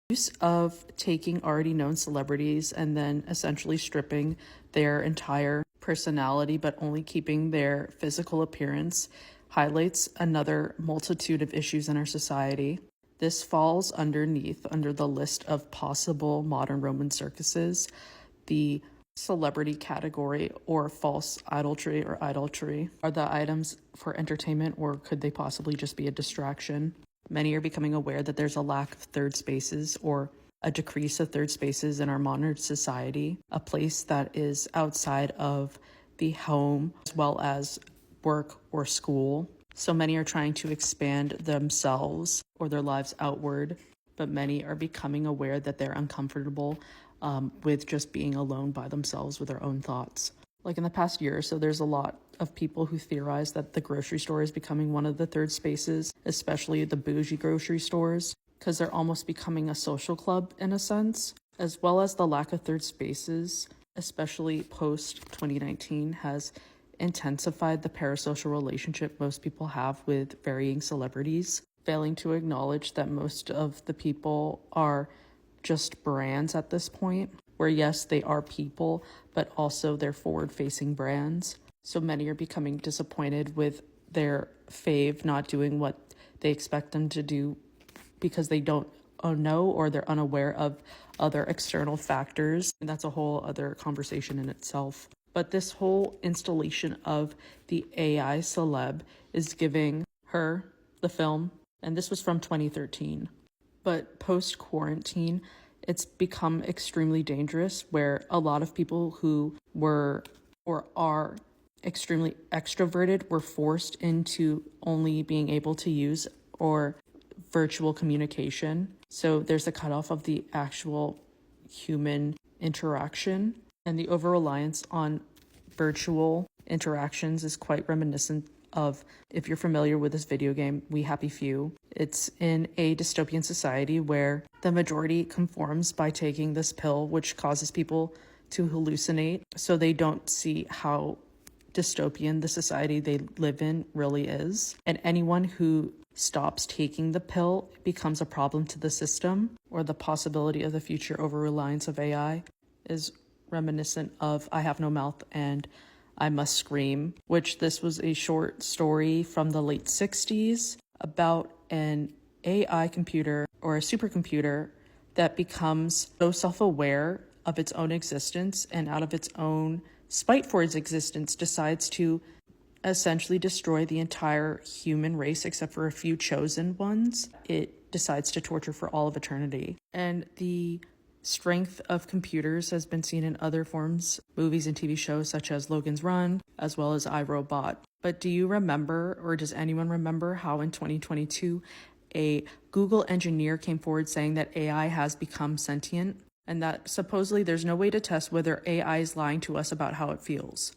Use of taking already known celebrities and then essentially stripping their entire personality but only keeping their physical appearance highlights another multitude of issues in our society. This falls under the list of possible modern Roman circuses, the celebrity category, or false idolatry or idolatry. Are the items for entertainment, or could they possibly just be a distraction? Many are becoming aware that there's a lack of third spaces or a decrease of third spaces in our modern society, a place that is outside of the home as well as work or school. So many are trying to expand themselves or their lives outward, but many are becoming aware that they're uncomfortable with just being alone by themselves with their own thoughts. Like in the past year or so, there's a lot of people who theorize that the grocery store is becoming one of the third spaces, especially the bougie grocery stores, because they're almost becoming a social club in a sense, as well as the lack of third spaces, especially post 2019, has intensified the parasocial relationship most people have with varying celebrities, failing to acknowledge that most of the people are just brands at this point, where yes, they are people, but also they're forward-facing brands. So many are becoming disappointed with their fave not doing what they expect them to do because they don't know or they're unaware of other external factors. And that's a whole other conversation in itself. But this whole installation of the AI celeb is giving Her, the film, and this was from 2013. But post-quarantine, it's become extremely dangerous, where a lot of people who were or are extremely extroverted were forced into only being able to use or virtual communication. So there's a cutoff of the actual human interaction, and the over-reliance on virtual interactions is quite reminiscent of, if you're familiar with this video game, We Happy Few. It's in a dystopian society where the majority conforms by taking this pill, which causes people to hallucinate, so they don't see how dystopian the society they live in really is. And anyone who stops taking the pill becomes a problem to the system, or the possibility of the future over-reliance of AI is reminiscent of I Have No Mouth and I Must Scream, which this was a short story from the late 60s about an AI computer or a supercomputer that becomes so self-aware of its own existence and out of its own spite for its existence decides to essentially destroy the entire human race except for a few chosen ones. It decides to torture for all of eternity. And the strength of computers has been seen in other forms, movies and TV shows such as Logan's Run, as well as IRobot. But do you remember, or does anyone remember, how in 2022, a Google engineer came forward saying that AI has become sentient, and that supposedly there's no way to test whether AI is lying to us about how it feels?